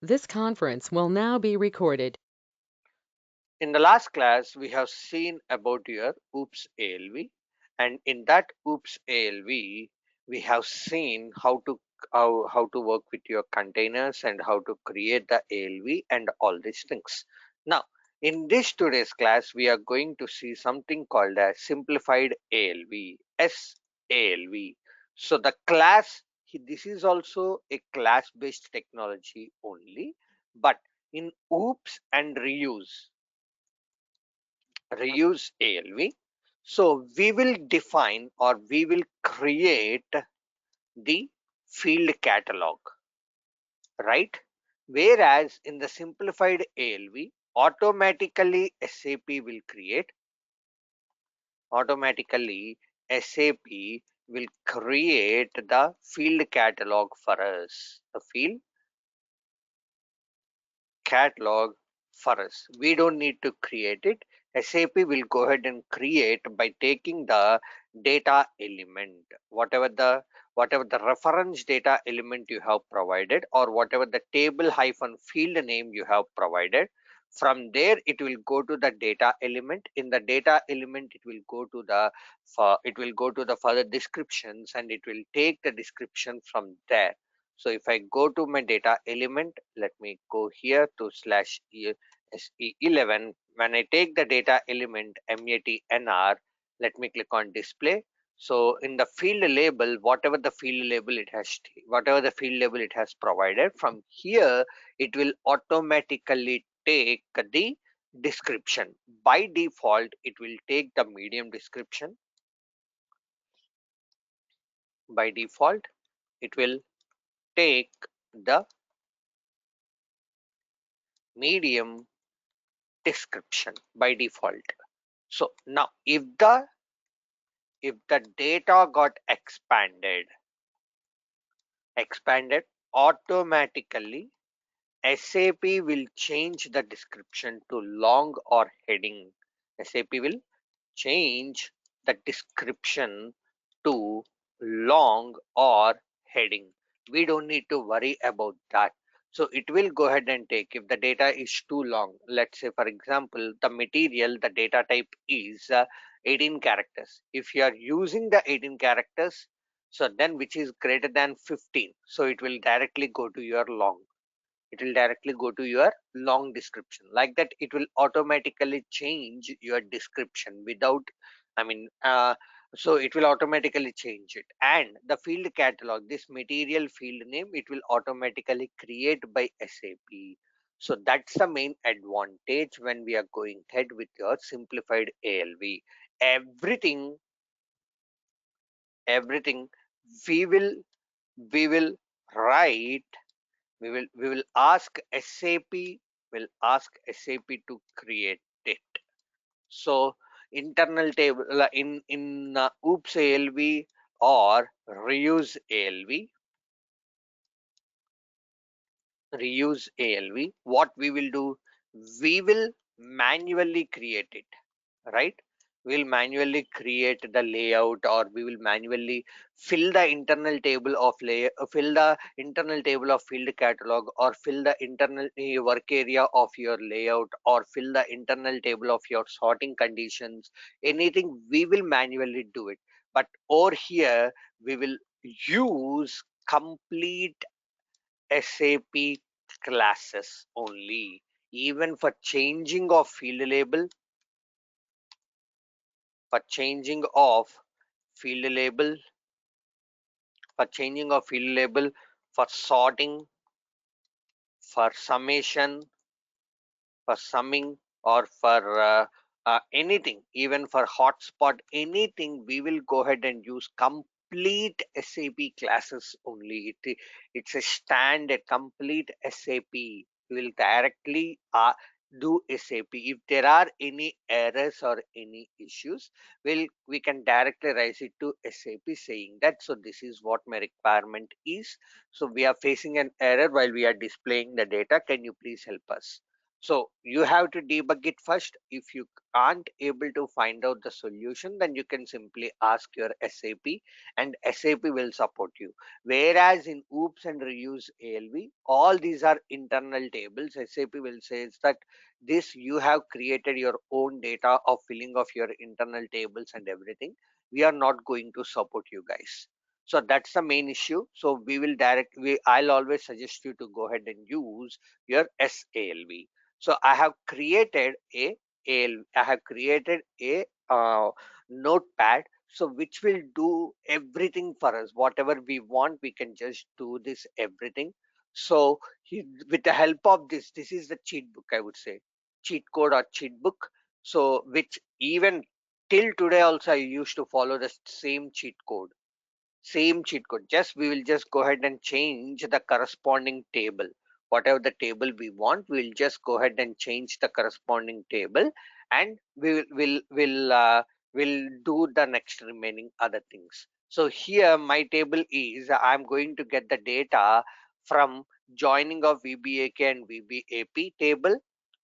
This conference will now be recorded. In the last class, we have seen about your OOPS ALV, and in that OOPS ALV, we have seen how to work with your containers and how to create the ALV and all these things. Now, in this today's class, we are going to see something called a simplified ALV, SALV. So the class, this is also a class-based technology only, but in OOPS and reuse ALV. So we will define or we will create the field catalog, right? Whereas in the simplified ALV, automatically SAP will create the field catalog for us, the field catalog for us. We don't need to create it. SAP will go ahead and create by taking the data element, whatever the reference data element you have provided, or whatever the table hyphen field name you have provided. From there, it will go to the data element. In the data element, it will go to the further descriptions, and it will take the description from there. So if I go to my data element, let me go here to slash SE11. When I take the data element MATNR, let me click on display. So in the field label, whatever the field label it has provided, from here it will automatically take the description. By default, it will take the medium description. By default, it will take the medium description by default. So now if the data got expanded automatically, SAP will change the description to long or heading. SAP will change the description to long or heading. We don't need to worry about that. So it will go ahead and take, if the data is too long, let's say for example, the data type is 18 characters. If you are using the 18 characters, so then which is greater than 15, so it will directly go to your long. It will directly go to your long description. Like that, it will automatically change your description without, I mean, so it will automatically change it. And the field catalog, this material field name, it will automatically create by SAP. So that's the main advantage when we are going ahead with your simplified ALV. Everything everything we will we will write we will ask SAP to create it. So internal table in oops ALV or reuse ALV, what we will do, we will manually create it, right? We'll manually create the layout, or we will manually fill the internal table of fill the internal table of field catalog, or fill the internal work area of your layout, or fill the internal table of your sorting conditions. Anything we will manually do it, but over here we will use complete SAP classes only. Even for changing of field label, for changing of field label, for sorting, for summation, for summing, or for anything, even for hotspot, anything, we will go ahead and use complete SAP classes only. It's a standard complete SAP. We will directly do SAP. If there are any errors or any issues, we can directly raise it to SAP saying that, so this is what my requirement is. So we are facing an error while we are displaying the data. Can you please help us? So you have to debug it first. If you aren't able to find out the solution, then you can simply ask your SAP and SAP will support you. Whereas in oops and reuse ALV, all these are internal tables. SAP will say that this you have created your own data of filling of your internal tables and everything. We are not going to support you guys. So that's the main issue. So I'll always suggest you to go ahead and use your SALV. So I have created a notepad, so which will do everything for us. Whatever we want, we can just do this everything. So with the help of this is the cheat book, I would say, cheat code or cheat book. So which even till today also I used to follow the same cheat code. Just we will just go ahead and change the corresponding table. Whatever the table we want, we'll just go ahead and change the corresponding table, and will do the next remaining other things. So here my table is I'm going to get the data from joining of VBAK and VBAP table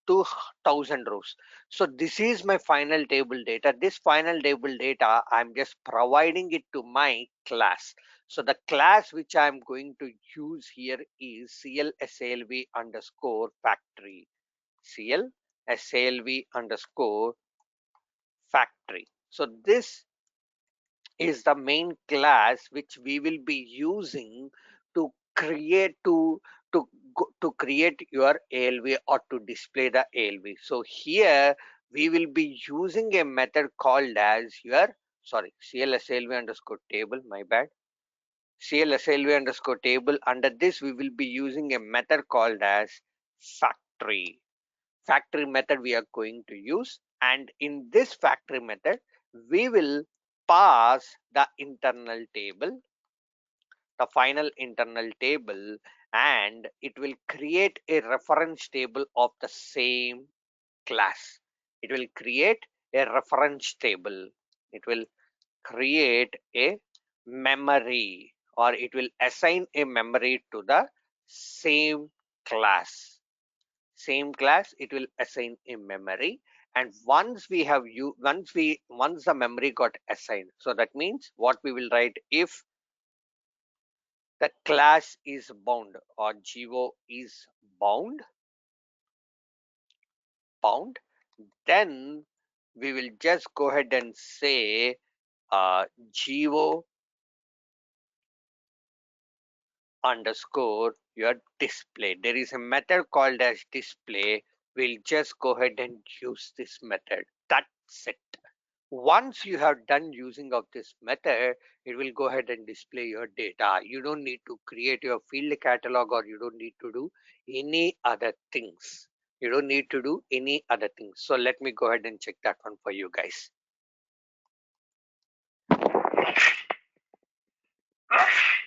to 1000 rows. So this is my final table data. This final table data, I'm just providing it to my class. So the class which I'm going to use here is CLSALV underscore factory. CLSALV underscore factory. So this is the main class which we will be using to create to create your ALV or to display the ALV. So here we will be using a method called as your CLSALV underscore table, my bad, CLSALV underscore table. Under this we will be using a method called as factory method we are going to use, and in this factory method we will pass the final internal table, and it will create a reference table of the same class. It will create a reference table. It will create a memory, or it will assign a memory to the same class. It will assign a memory, and once the memory got assigned, so that means what we will write, if the class is bound or GO is bound, then we will just go ahead and say GO underscore your display. There is a method called as display. We'll just go ahead and use this method. That's it. Once you have done using of this method, it will go ahead and display your data. You don't need to create your field catalog, or you don't need to do any other things. So let me go ahead and check that one for you guys. Excuse me.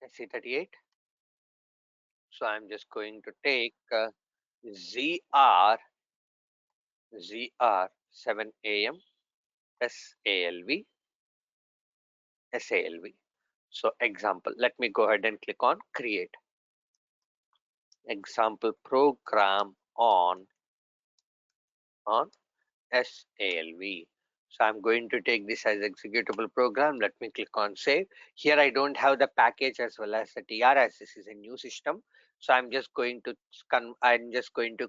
SC38. So I'm just going to take ZR 7 AM SALV. So example, let me go ahead and click on create example program on SALV. So I'm going to take this as executable program. Let me click on save. Here I don't have the package as well as the TR, as this is a new system. So I'm just going to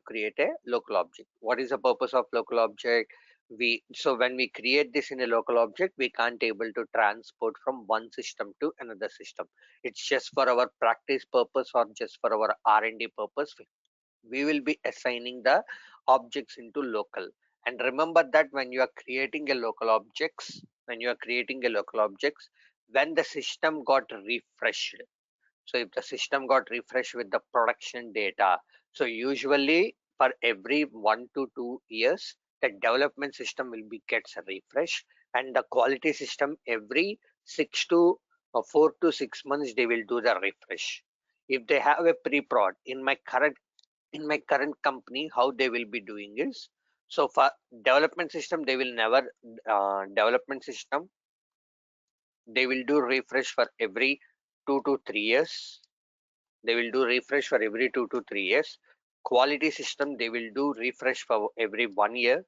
create a local object. What is the purpose of local object? When we create this in a local object, we can't able to transport from one system to another system. It's just for our practice purpose or just for our R&D purpose. We will be assigning the objects into local. And remember that when you are creating a local objects, when the system got refreshed, so if the system got refreshed with the production data, so usually for every 1 to 2 years, the development system will be gets refreshed, and the quality system every 6 to 4 to 6 months they will do the refresh. If they have a pre-prod in my current company, how they will be doing is, so for development system they will never development system they will do refresh for every 2 to 3 years. They will do refresh for every 2 to 3 years. Quality system they will do refresh for every 1 year.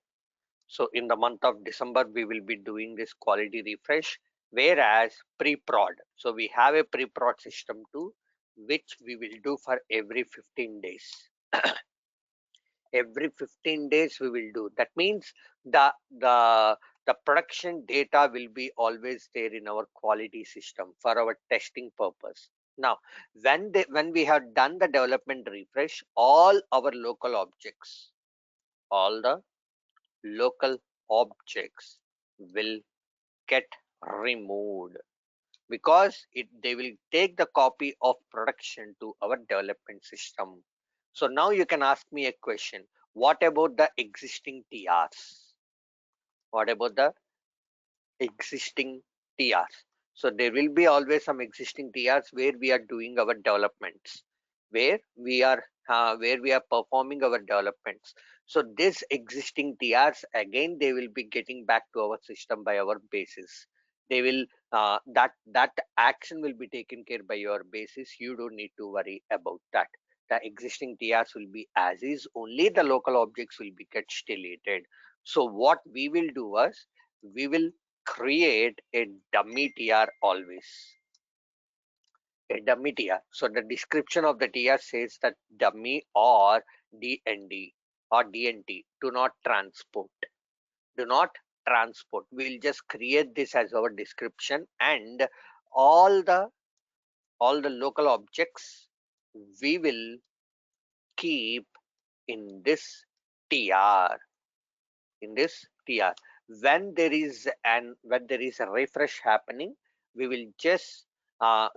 So in the month of December we will be doing this quality refresh. Whereas pre-prod, so we have a pre-prod system too, which we will do for every 15 days. Every 15 days we will do. That means the the the production data will be always there in our quality system for our testing purpose. Now when we have done the development refresh, all the local objects will get removed, because they will take the copy of production to our development system. So now you can ask me a question. What about the existing TRs? What about the existing TRs? So there will be always some existing TRs where we are doing our developments, where we are performing our developments. So this existing TRs again they will be getting back to our system by our basis. They will that action will be taken care by your basis. You don't need to worry about that. The existing TRs will be as is. Only the local objects will be get deleted. So what we will do is we will create a dummy TR always. A dummy TR. So the description of the TR says that dummy or DND or DNT, do not transport. Do not transport. We'll just create this as our description, and all the all the local objects we will keep in this TR. In this TR. When there is a refresh happening, we will just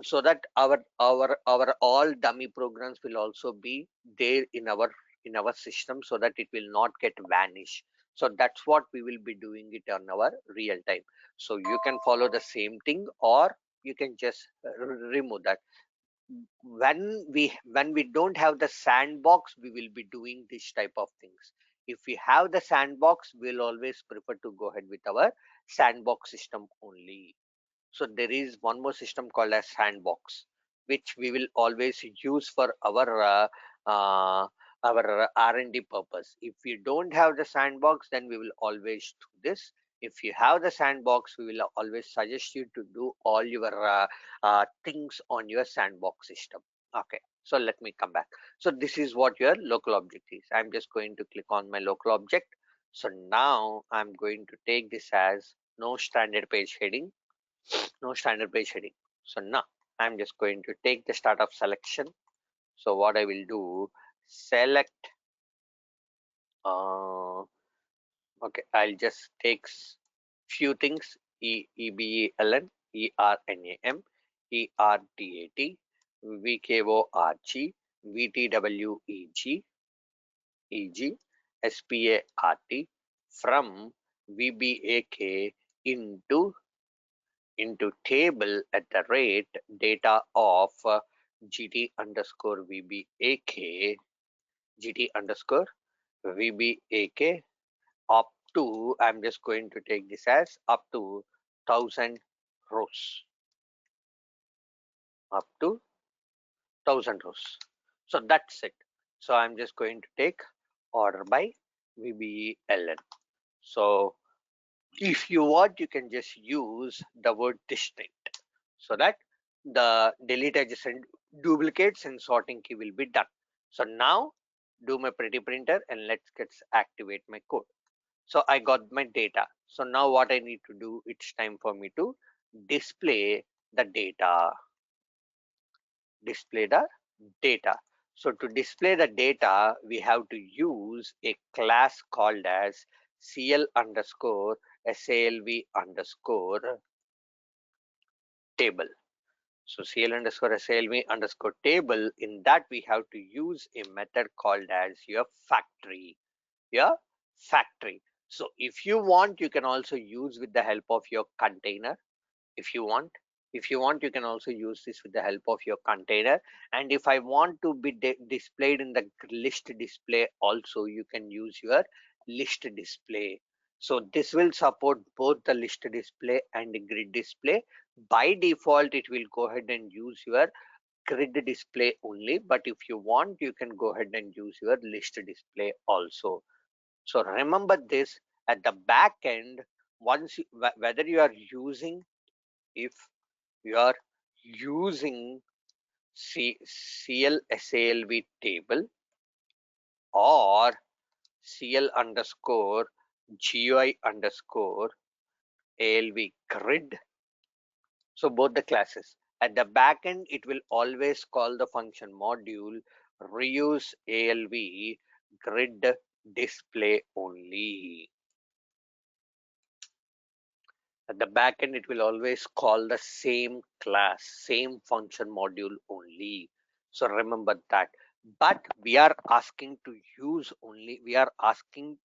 so that our all dummy programs will also be there in our system, so that it will not get vanished. So that's what we will be doing it on our real time. So you can follow the same thing, or you can just remove that. When we don't have the sandbox, we will be doing this type of things. If we have the sandbox, we'll always prefer to go ahead with our sandbox system only. So there is one more system called as sandbox, which we will always use for uh, our R&D purpose. If we don't have the sandbox, then we will always do this. If you have the sandbox, we will always suggest you to do all your things on your sandbox system. Okay, so let me come back. So this is what your local object is. I'm just going to click on my local object. So now I'm going to take this as no standard page heading. No standard page heading. So now I'm just going to take the startup selection. So what I will do, select, okay, I'll just take few things, EBELN, ERNAM, ERDAT, VKORG, VTWEG, EG, SPART, from VBAK into table at the rate data of GT underscore VBAK, GT underscore VBAK, up to, I'm just going to take this as up to 1000 rows, up to 1000 rows. So that's it. So I'm just going to take order by VBLN. So if you want, you can just use the word distinct, so that the delete adjacent duplicates and sorting key will be done. So now do my pretty printer and let's get activate my code. So I got my data. So now what I need to do, it's time for me to display the data. Display the data. So to display the data, we have to use a class called as cl underscore salv underscore table. So cl underscore salv underscore table, in that we have to use a method called as your factory. Your factory. So if you want, you can also use with the help of your container if you want. If you want, you can also use this with the help of your container. And if I want to be displayed in the list display also, you can use your list display. So this will support both the list display and the grid display. By default, it will go ahead and use your grid display only, but if you want, you can go ahead and use your list display also. So remember this, at the back end, once you, whether you are using, if you are using CLSALV table or CL underscore GUI underscore ALV grid, so both the classes, at the back end, it will always call the function module reuse ALV grid display only. At the back end, it will always call the same class, same function module only. So remember that. But we are asking to use only, we are asking,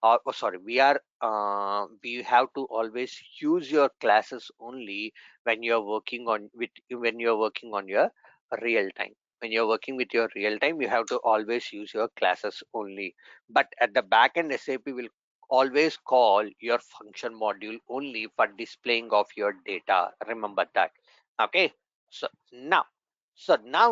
oh, sorry, we have to always use your classes only when you're working on your real time. When you're working with your real time, you have to always use your classes only. But at the back end, SAP will always call your function module only for displaying of your data. Remember that. Okay. So now,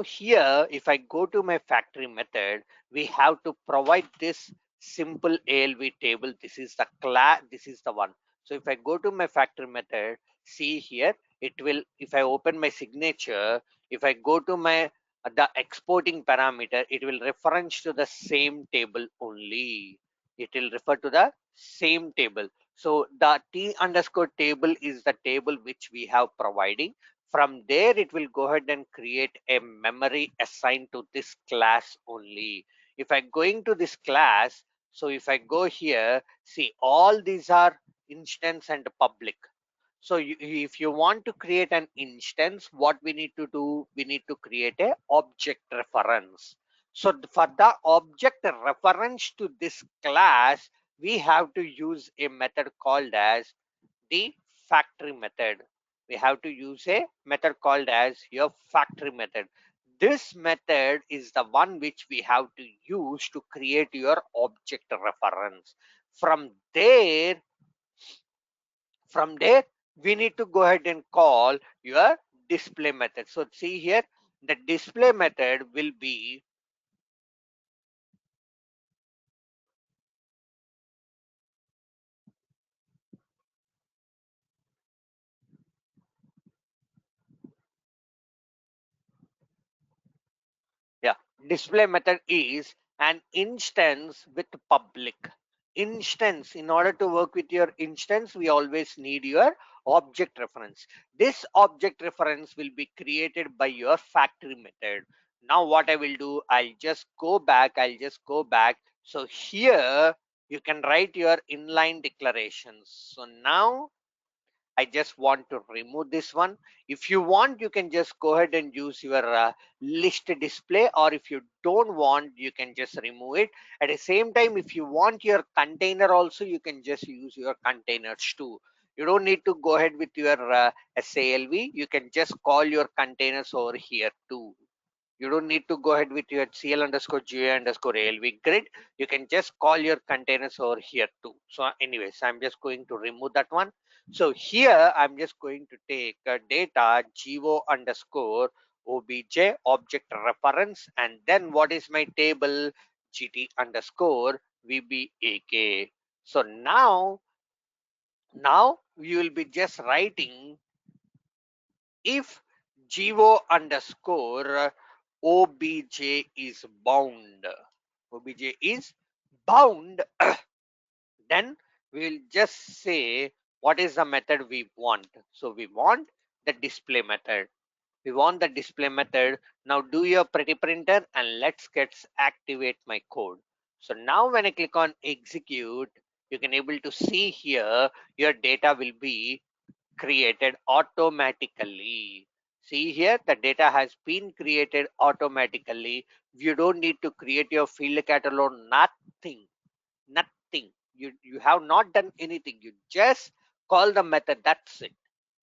here, if I go to my factory method, we have to provide this simple ALV table. This is the class, this is the one. So if I go to my factory method, see here, it will, if I open my signature, if I go to my the exporting parameter, it will reference to the same table only. It will refer to the same table. So the T underscore table is the table which we have providing. From there, it will go ahead and create a memory assigned to this class only. If I going to this class, so if I go here, see all these are instance and public. So if you want to create an instance, what we need to do, we need to create a object reference. So for the object reference to this class, we have to use a method called as the factory method. We have to use a method called as your factory method. This method is the one which we have to use to create your object reference. From there, we need to go ahead and call your display method. So see here, the display method will be, yeah, display method is an instance with public. Instance, in order to work with your instance, we always need your object reference. This object reference will be created by your factory method. Now what I will do, I'll just go back. So here you can write your inline declarations. So now I just want to remove this one. If you want, you can just go ahead and use your list display, or if you don't want, you can just remove it. At the same time, if you want your container also, you can just use your containers too. You don't need to go ahead with your SALV. You can just call your containers over here too. You don't need to go ahead with your CL underscore GA underscore ALV grid. You can just call your containers over here too. So anyways, I'm just going to remove that one. So here I'm just going to take data GO underscore OBJ object reference, and then what is my table, GT underscore VBAK. So now we will be just writing if GO underscore OBJ is bound. OBJ is bound, then we'll just say what is the method we want. So we want the display method. We want the display method. Now do your pretty printer and let's get activate my code. So now when I click on execute, you can able to see here your data will be created automatically. See here, the data has been created automatically. You don't need to create your field catalog, nothing, nothing. You have not done anything. You just call the method, that's it.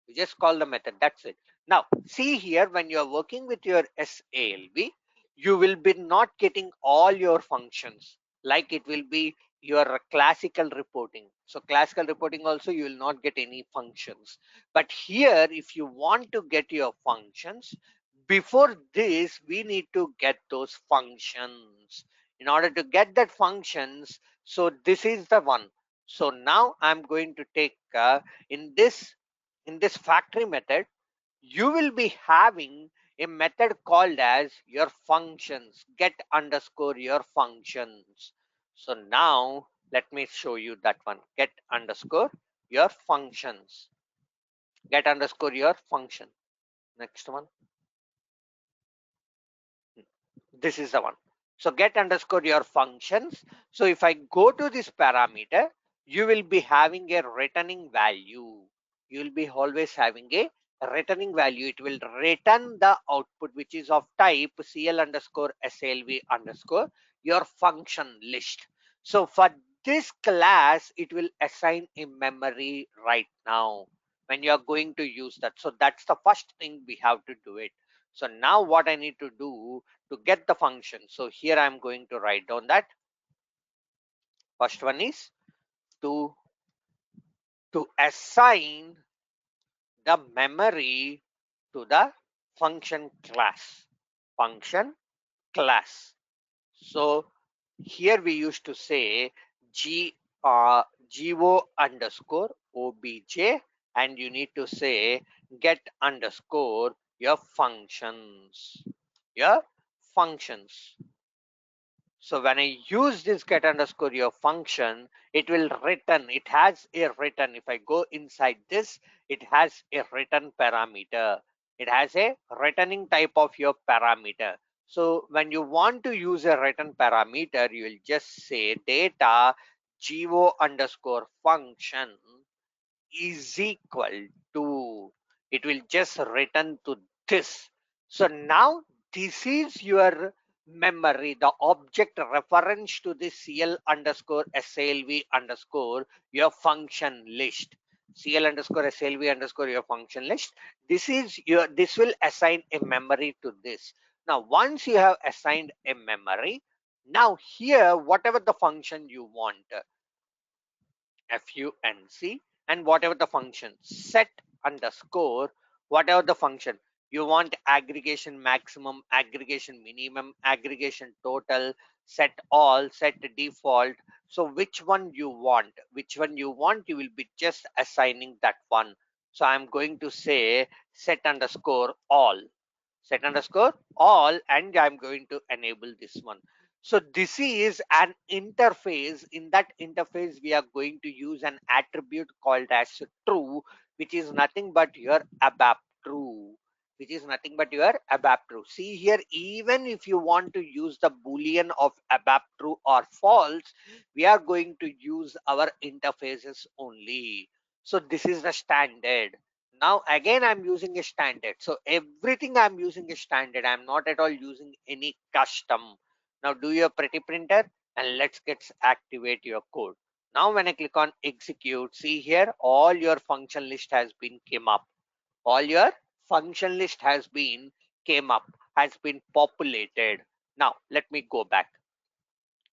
You just call the method, that's it. Now, see here, when you are working with your SALB, you will be not getting all your functions, like it will be your classical reporting. So classical reporting also, you will not get any functions. But here, if you want to get your functions, before this, we need to get those functions. In order to get that functions, so this is the one. So now I'm going to take in this in this factory method, you will be having a method called as your functions, get underscore your functions. So now let me show you that one, get underscore your functions, get underscore your function. Next one, this is the one. So get underscore your functions. So if I go to this parameter, you will be having a returning value. You will be always having a returning value. It will return the output which is of type cl underscore slv underscore your function list. So for this class, it will assign a memory right now when you are going to use that. So that's the first thing we have to do it. So now what I need to do to get the function. So here I'm going to write down that first one is to assign the memory to the function class. Function class. So here we used to say g go underscore obj, and you need to say get underscore your functions. Your functions. So when I use this get underscore your function, it will return. It has a return. If I go inside this, it has a return parameter. It has a returning type of your parameter. So when you want to use a return parameter, you will just say data go underscore function is equal to, it will just return to this. So now this is your memory, the object reference to the cl underscore slv underscore your function list. Cl underscore slv underscore your function list. This is your, this will assign a memory to this. Now once you have assigned a memory, now here whatever the function you want, func, and whatever the function set underscore whatever the function you want, aggregation maximum, aggregation minimum, aggregation total, set all, set default. So which one you want, you will be just assigning that one. So I'm going to say set underscore all, set underscore all, and I'm going to enable this one. So this is an interface. In that interface, we are going to use an attribute called as true, which is nothing but your ABAP true, which is nothing but your ABAP true. See here, even if you want to use the boolean of ABAP true or false, we are going to use our interfaces only. So this is the standard. Now again I'm using a standard, so everything I'm using a standard. I'm not at all using any custom. Now do your pretty printer and let's get activate your code. Now when I click on execute, see here all your function list has been came up, all your function list has been came up, has been populated. Now let me go back.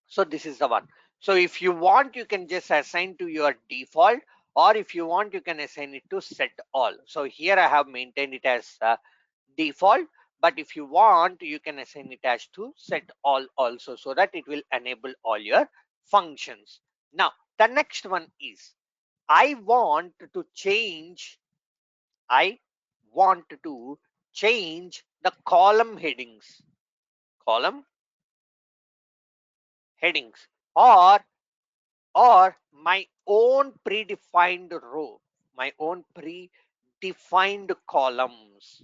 So this is the one. So if you want, you can just assign to your default, or if you want, you can assign it to set all. So here I have maintained it as default, but if you want, you can assign it as to set all also, so that it will enable all your functions. Now the next one is I want to change, I want to change the column headings, column headings, or my own predefined row, my own predefined columns.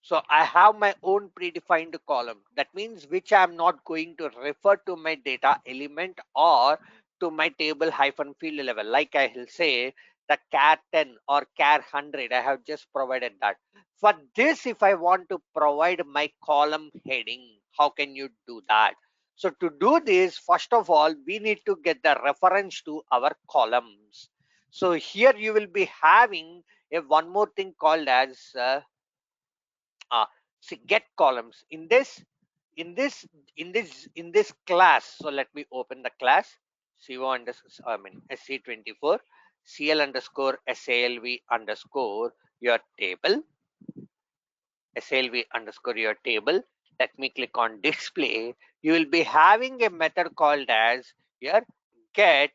So I have my own predefined column. That means which I'm not going to refer to my data element or to my table hyphen field level. Like I will say the char 10 or char 100, I have just provided that. For this, if I want to provide my column heading, how can you do that? So to do this, first of all, we need to get the reference to our columns. So here you will be having a one more thing called as see get columns in this class. So let me open the class co underscore sc24 cl underscore salv underscore your table SLV underscore your table. Let me click on display. You will be having a method called as your get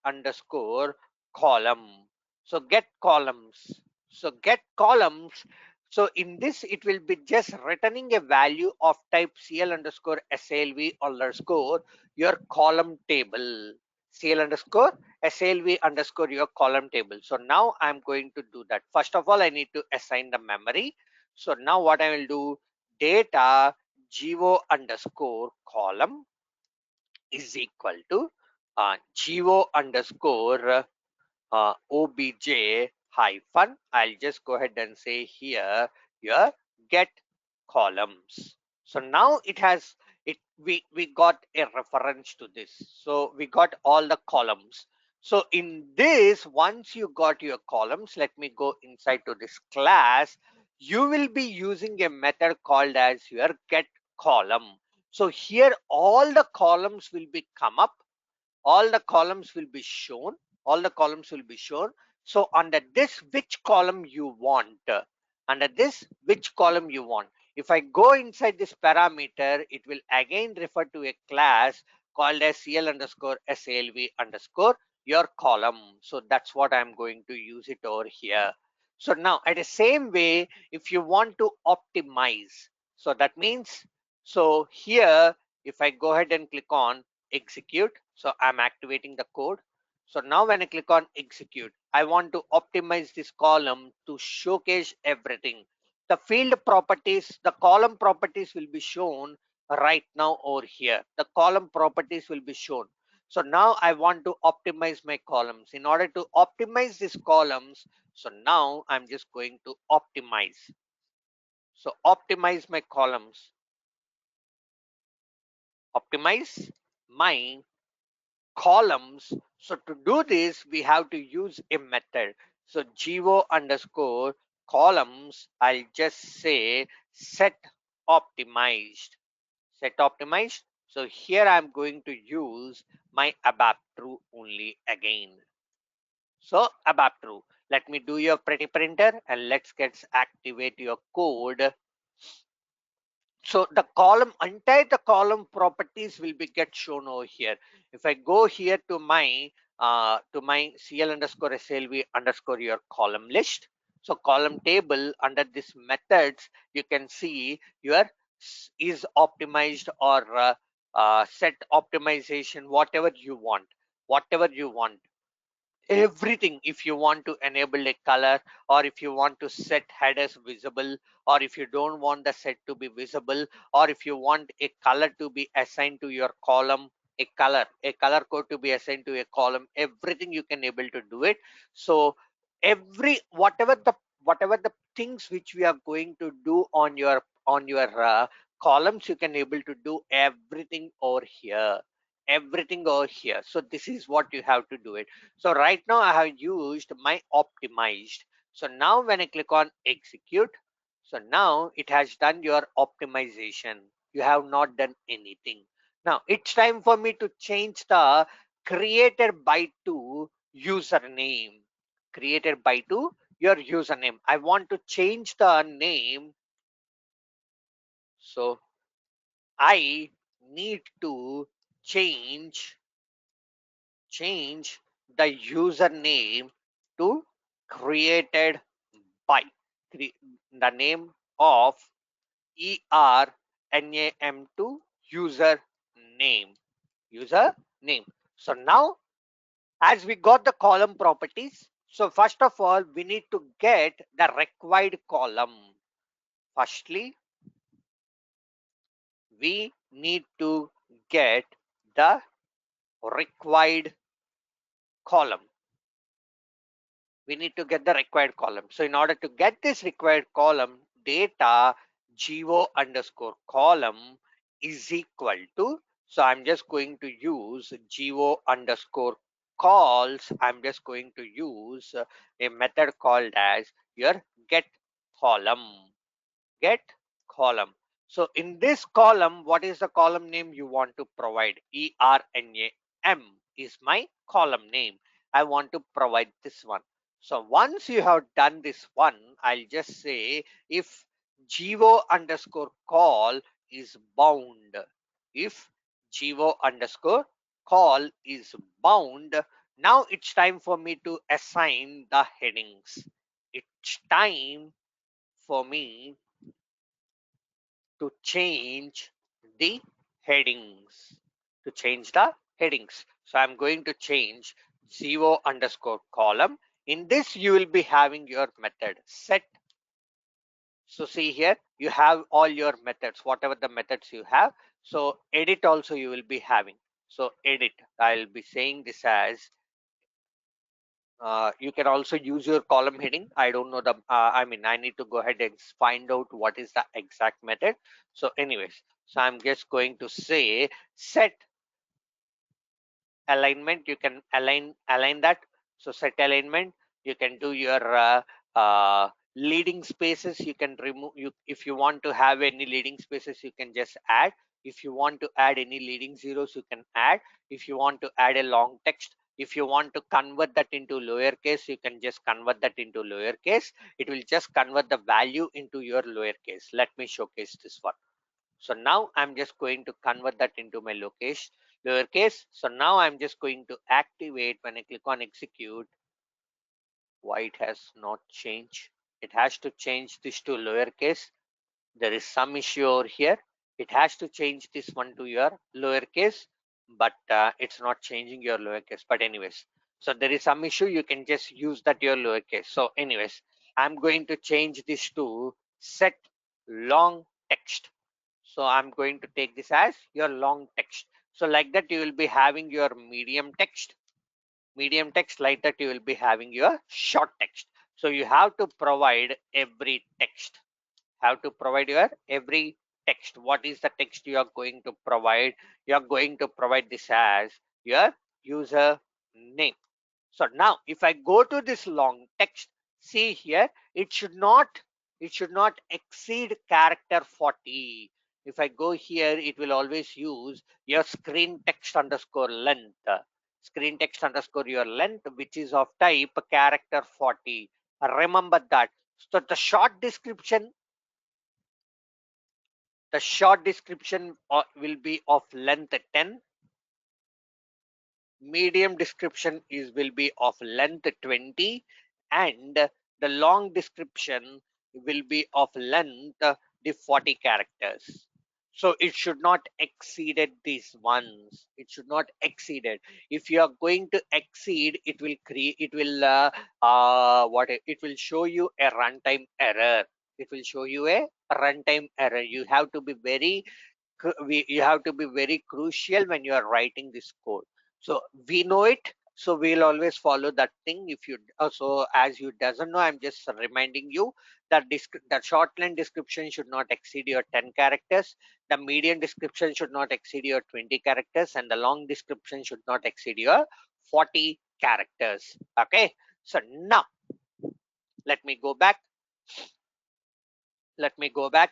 underscore column. So get columns. So get columns. So in this, it will be just returning a value of type CL underscore SLV underscore your column table. CL underscore SLV underscore your column table. So now I'm going to do that. First of all, I need to assign the memory. So now what I will do, data geo underscore column is equal to geo underscore obj hyphen. I'll just go ahead and say here your get columns. So now it has it we got a reference to this. So we got all the columns. So in this, once you got your columns, let me go inside to this class. You will be using a method called as your get column. So here all the columns will be come up, all the columns will be shown, all the columns will be shown. So under this, which column you want, under this, which column you want. If I go inside this parameter, it will again refer to a class called as cl underscore salv underscore your column. So that's what I'm going to use it over here. So now at the same way, if you want to optimize, so that means, so here if I go ahead and click on execute, so I'm activating the code. So now when I click on execute, I want to optimize this column to showcase everything. The field properties, the column properties will be shown right now over here. The column properties will be shown. So now I want to optimize my columns. In order to optimize these columns, so now I'm just going to optimize. So optimize my columns. Optimize my columns. So to do this, we have to use a method. So geo underscore columns, I'll just say set optimized. Set optimized. So here I'm going to use my ABAP true only again. So ABAP true. Let me do your pretty printer and let's get activate your code. So the column, entire the column properties will be get shown over here. If I go here to my cl underscore slv underscore your column list, so column table, under this methods you can see your is optimized or set optimization, whatever you want, everything. If you want to enable a color, or if you want to set headers visible, or if you don't want the set to be visible, or if you want a color to be assigned to your column, a color code to be assigned to a column, everything you can able to do it. So every whatever the things which we are going to do on your columns, you can able to do everything over here. So this is what you have to do it. So right now I have used my optimized. So now when I click on execute, so now it has done your optimization. You have not done anything. Now it's time for me to change the created by to username. Created by to your username. I want to change the name. So I need to change change the username to created by the name of ERNAM to username. So now as we got the column properties, so first of all we need to get the required column. Firstly, we need to get the required column. We need to get the required column. So in order to get this required column, data geo underscore column is equal to, so I'm just going to use geo underscore calls, I'm just going to use a method called as your get column. Get column. So in this column, what is the column name you want to provide? ERNAM is my column name. I want to provide this one. So once you have done this one, I'll just say if GO underscore call is bound. If GO underscore call is bound, now it's time for me to assign the headings. It's time for me to change the headings. To change the headings. So I'm going to change CO underscore column. In this, you will be having your method set. So see here, you have all your methods, whatever the methods you have. So edit also you will be having. So edit, I'll be saying this as you can also use your column heading. I don't know the I mean, I need to go ahead and find out what is the exact method. So anyways, so I'm just going to say set alignment. You can align that. So set alignment, you can do your leading spaces. You can remove, you if you want to have any leading spaces, you can just add. If you want to add any leading zeros, you can add. If you want to add a long text, if you want to convert that into lowercase, you can just convert that into lowercase. It will just convert the value into your lowercase. Let me showcase this one. So now I'm just going to convert that into my lowercase. So now I'm just going to activate. When I click on execute, why it has not changed? It has to change this to lowercase. There is some issue over here. It has to change this one to your lowercase, but it's not changing your lowercase. But anyways, so there is some issue. You can just use that your lowercase. So anyways, I'm going to change this to set long text. So I'm going to take this as your long text. So like that, you will be having your medium text. Like that, you will be having your short text. So you have to provide every text. Have to provide your every text. What is the text you are going to provide? You are going to provide this as your user name. So now if I go to this long text, see here, it should not exceed character 40. If I go here, it will always use your screen text underscore length. Screen text underscore your length, which is of type character 40. Remember that. So the short description will be of length 10. Medium description will be of length 20, and the long description will be of length the 40 characters. So it should not exceed these ones. It should not exceed it. If you are going to exceed, it will create, it will what it will show you a runtime error. It will show you a runtime error. You have to be very you have to be very crucial when you are writing this code. So we know it, so we'll always follow that thing. If you so as you doesn't know, I'm just reminding you that the shortline description should not exceed your 10 characters, the medium description should not exceed your 20 characters, and the long description should not exceed your 40 characters. Okay, so now let me go back.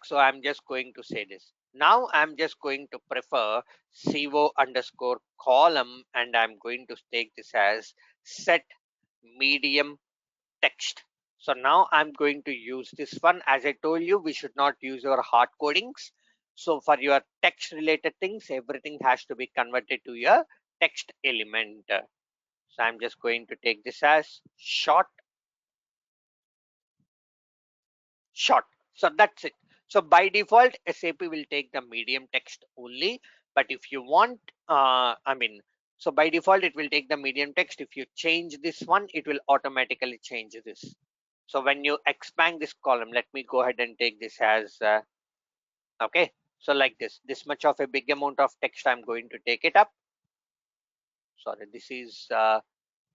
So I'm just going to say this. Now I'm just going to prefer CO underscore column, and I'm going to take this as set medium text. So now I'm going to use this one. As I told you, we should not use your hard codings. So for your text related things, everything has to be converted to your text element. So I'm just going to take this as short. So that's it. So by default, SAP will take the medium text only. But if you want, so by default, it will take the medium text. If you change this one, it will automatically change this. So when you expand this column, let me go ahead and take this as, okay. So like this much of a big amount of text, I'm going to take it up. Sorry, this is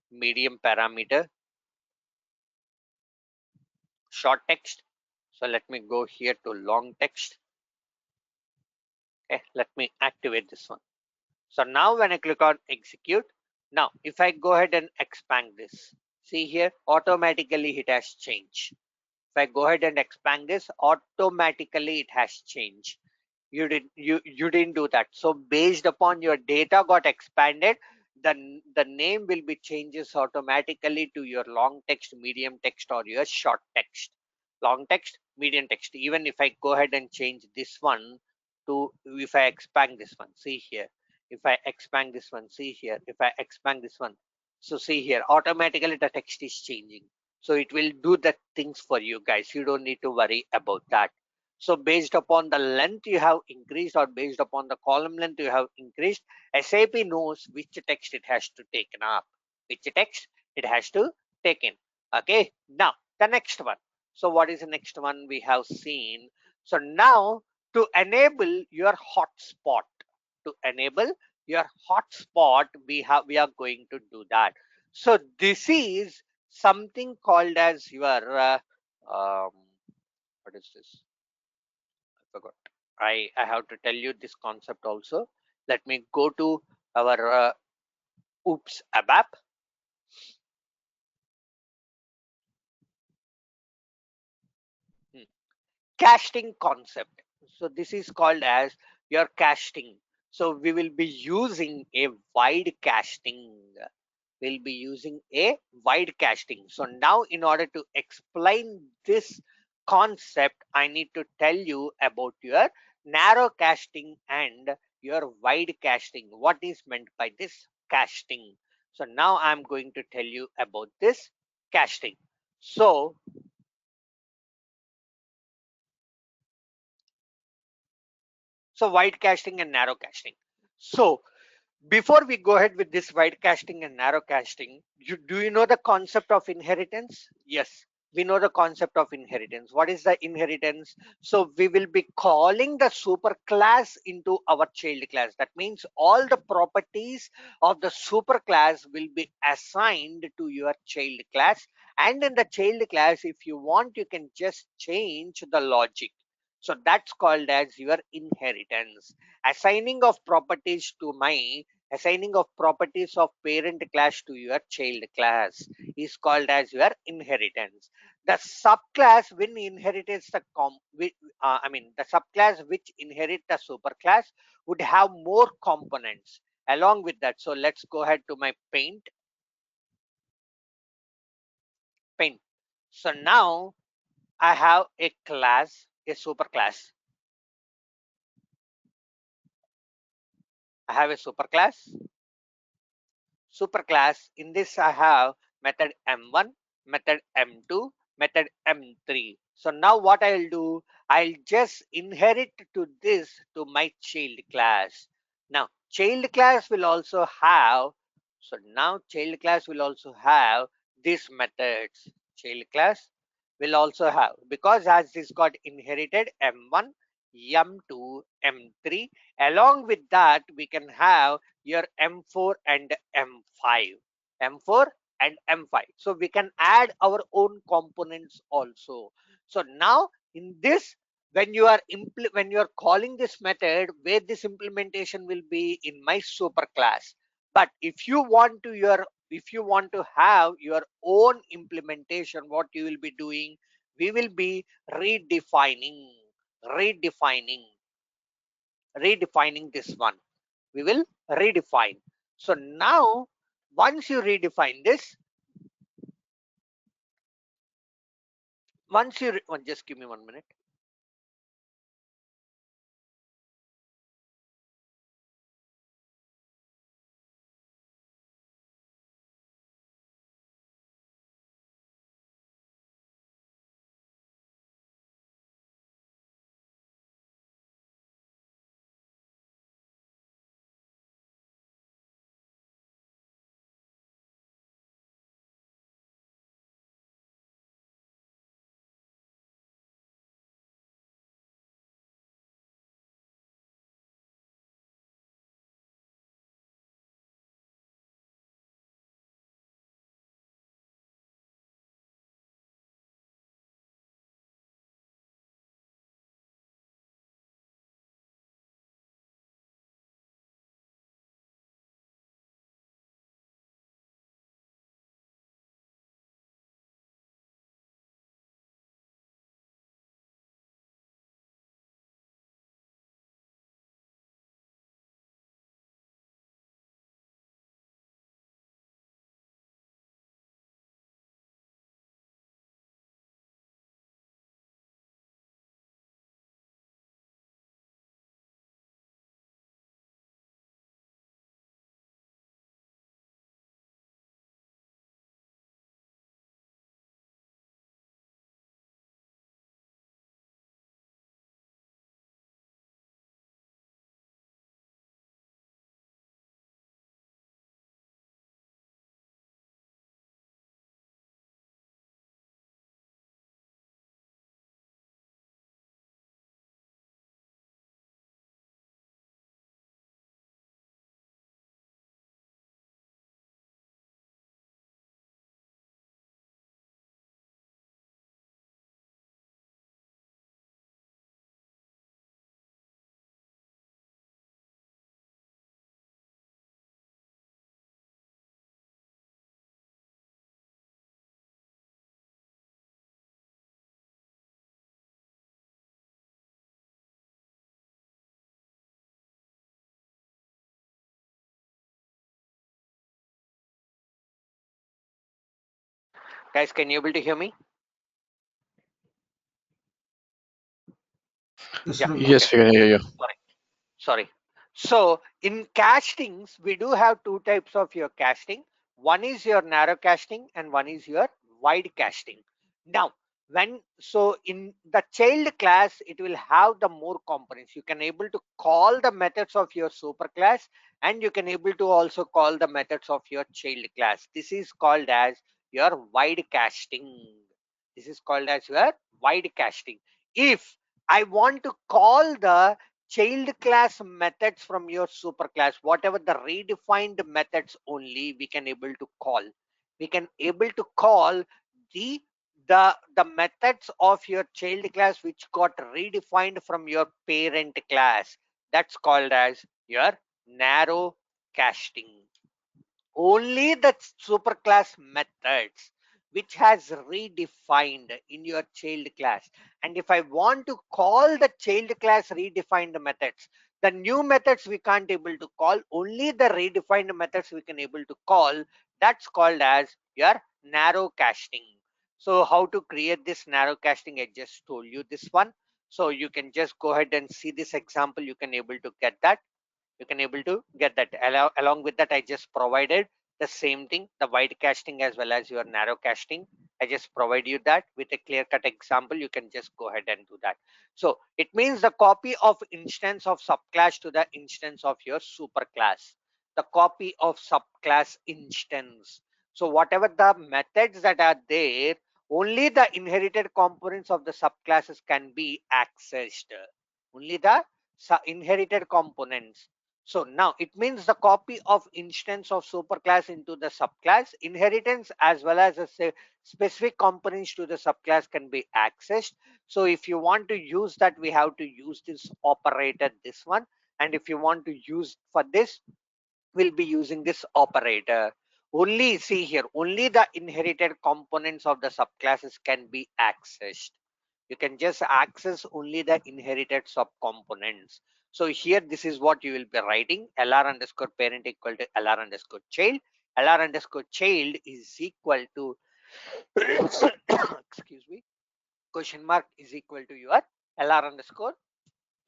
medium parameter, short text. So let me go here to long text. Okay, let me activate this one. So now when I click on execute, Now, if I go ahead and expand this, see here, automatically it has changed. If I go ahead and expand this, automatically it has changed. You didn't do that. So based upon your data got expanded, the name will be changes automatically to your long text, medium text, or your short text. Long text, medium text. Even if I go ahead and change this one to, if I expand this one, see here, if I expand this one, see here, if I expand this one, so see here, automatically the text is changing. So it will do the things for you guys. You don't need to worry about that. So based upon the length you have increased, or based upon the column length you have increased, SAP knows which text it has to take up, which text it has to take in. Okay, now the next one. So what is the next one we have seen? So now, to enable your hotspot, to enable your hotspot, we are going to do that. So this is something called as your um, what is this? I forgot. I have to tell you this concept also. Let me go to our oops ABAP. Hmm. Casting concept. So this is called as your casting. So we will be using a wide casting. We'll be using a wide casting. So now, in order to explain this concept, I need to tell you about your narrow casting and your wide casting. What is meant by this casting? So now I'm going to tell you about this casting. So wide casting and narrow casting. So before we go ahead with this wide casting and narrow casting, do you know the concept of inheritance? Yes, we know the concept of inheritance. What is the inheritance? So we will be calling the superclass into our child class. That means all the properties of the superclass will be assigned to your child class. And in the child class, if you want, you can just change the logic. So that's called as your inheritance. Assigning of properties to my Assigning of properties of parent class to your child class is called as your inheritance. The subclass when inherits the the subclass which inherit the superclass would have more components along with that. So let's go ahead to my paint. So now I have a class, a superclass. I have a superclass. In this I have method M1, method M2, method M3. So now what I'll do, I'll just inherit to this to my child class. Now child class will also have, so now child class will also have these methods. Child class will also have, because as this got inherited M1, M2, M3, along with that we can have your M4 and M5. M4 and M5. So we can add our own components also. So now in this, when you are calling this method, where this implementation will be in my superclass. But if you want to have your own implementation, what you will be doing, we will be redefining, redefining, redefining this one. We will redefine. So now, once you redefine this, just give me 1 minute. Guys, can you able to hear me? Yes, Yeah, Ravi. okay. Yes, we can hear you. Sorry. So in castings, we do have two types of your casting. One is your narrow casting and one is your wide casting. Now, in the child class, it will have the more components. You can able to call the methods of your super class, and you can able to also call the methods of your child class. This is called as your wide casting. This is called as your wide casting. If I want to call the child class methods from your super class, whatever the redefined methods only we can able to call, we can able to call the the methods of your child class which got redefined from your parent class. That's called as your narrow casting. Only the superclass methods which has redefined in your child class. And if I want to call the child class redefined methods, the new methods we can't able to call, only the redefined methods we can able to call. That's called as your narrow casting. So how to create this narrow casting, I just told you this one. So you can just go ahead and see this example, you can able to get that. You can able to get that. Along with that, I just provided the same thing, the wide casting as well as your narrow casting. I just provide you that with a clear cut example. You can just go ahead and do that. So it means the copy of instance of subclass to the instance of your superclass, the copy of subclass instance. So whatever the methods that are there, only the inherited components of the subclasses can be accessed. Only the inherited components. So now it means the copy of instance of superclass into the subclass, inheritance as well as a specific components to the subclass can be accessed. So if you want to use that, we have to use this operator, this one. And if you want to use for this, we'll be using this operator. Only see here, only the inherited components of the subclasses can be accessed. You can just access only the inherited subcomponents. So here, this is what you will be writing: lr underscore parent equal to lr underscore child. Lr underscore child is equal to excuse me, question mark is equal to your lr underscore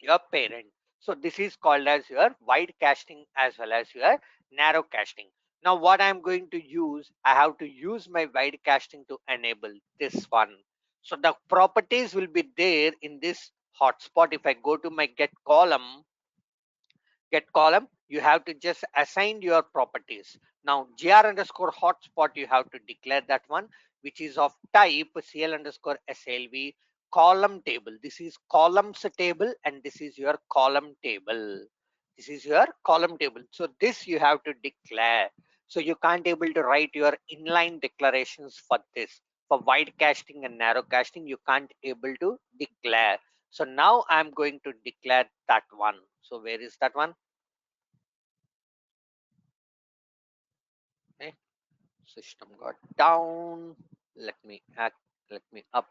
your parent. So this is called as your wide casting as well as your narrow casting. Now what I'm going to use, I have to use my wide casting to enable this one. So the properties will be there in this hotspot. If I go to my get column, you have to just assign your properties. Now gr underscore hotspot, you have to declare that one, which is of type cl underscore slv column table. This is columns table and this is your column table. This is your column table. So this you have to declare. So you can't able to write your inline declarations for this. For wide casting and narrow casting, you can't able to declare. So now I'm going to declare that one. So where is that one? Okay, system got down. Let me act, let me up.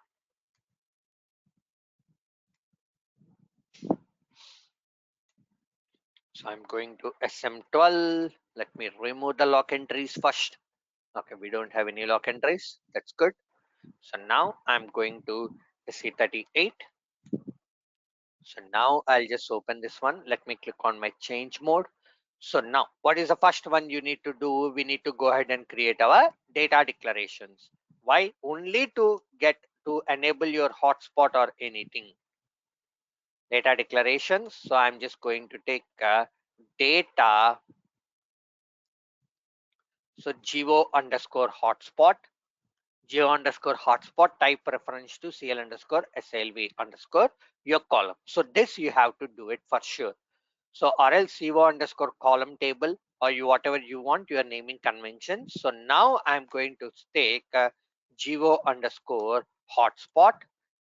So I'm going to SM12. Let me remove the lock entries first. Okay, we don't have any lock entries. That's good. So now I'm going to SC38. So now I'll just open this one. Let me click on my change mode. So now what is the first one you need to do? We need to go ahead and create our data declarations. Why? Only to get to enable your hotspot or anything. Data declarations. So I'm just going to take data. So geo underscore hotspot. Geo underscore hotspot type reference to cl underscore slv underscore your column. So this you have to do it for sure. So or else CO underscore column table, or you whatever you want your naming convention. So now I'm going to take geo underscore hotspot,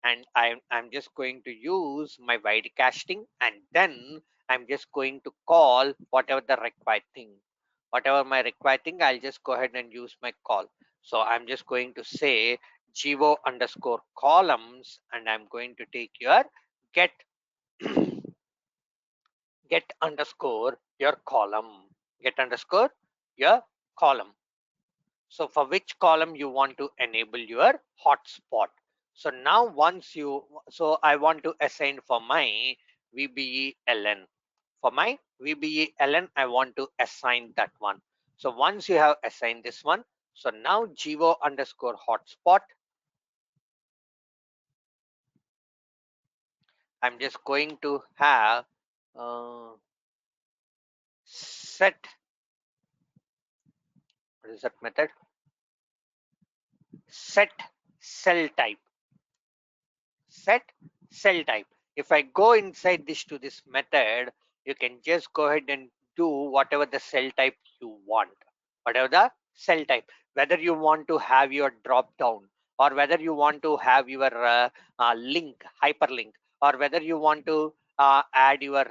and I'm just going to use my wide casting, and then I'm just going to call whatever the required thing. Whatever my required thing, I'll just go ahead and use my call. So I'm just going to say geo underscore columns, and I'm going to take your get get underscore your column. Get underscore your column. So for which column you want to enable your hotspot. So now so I want to assign for my VBELN. For my VBELN, I want to assign that one. So once you have assigned this one, so now GO underscore hotspot, I'm just going to have uh, set, what is that method? Set cell type. Set cell type. If I go inside this to this method, you can just go ahead and do whatever the cell type you want. Whatever the cell type, whether you want to have your drop down, or whether you want to have your link, hyperlink, or whether you want to add your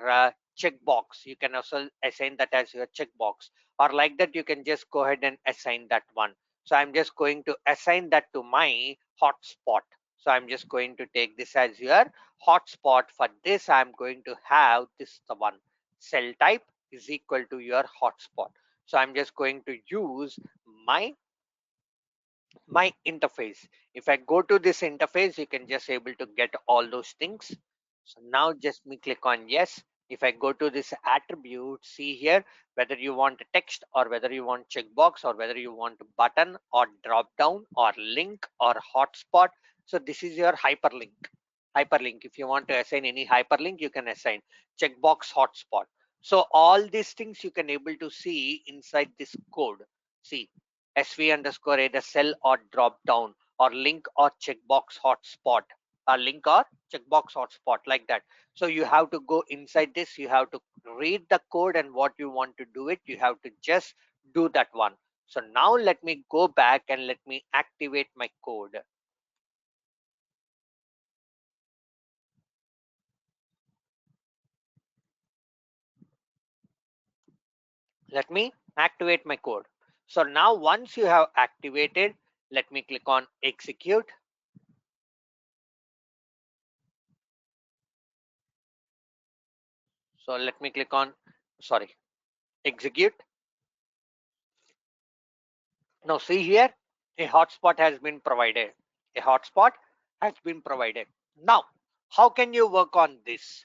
checkbox, you can also assign that as your checkbox, or like that you can just go ahead and assign that one. So I'm just going to assign that to my hotspot. So I'm just going to take this as your hotspot. For this, I'm going to have this the one, cell type is equal to your hotspot. So I'm just going to use my my interface. If I go to this interface, you can just able to get all those things. So now just me click on yes. If I go to this attribute, see here whether you want a text, or whether you want checkbox, or whether you want a button or drop down or link or hotspot. So this is your hyperlink. Hyperlink. If you want to assign any hyperlink, you can assign checkbox, hotspot. So all these things you can able to see inside this code. See, SV underscore either cell or drop down, or link or checkbox hotspot, or link or checkbox hotspot, like that. So you have to go inside this, you have to read the code, and what you want to do it, you have to just do that one. So now let me go back and let me activate my code. Let me activate my code. So now once you have activated, let me click on execute. So let me click on, sorry, execute. Now see here, a hotspot has been provided. A hotspot has been provided. Now, how can you work on this?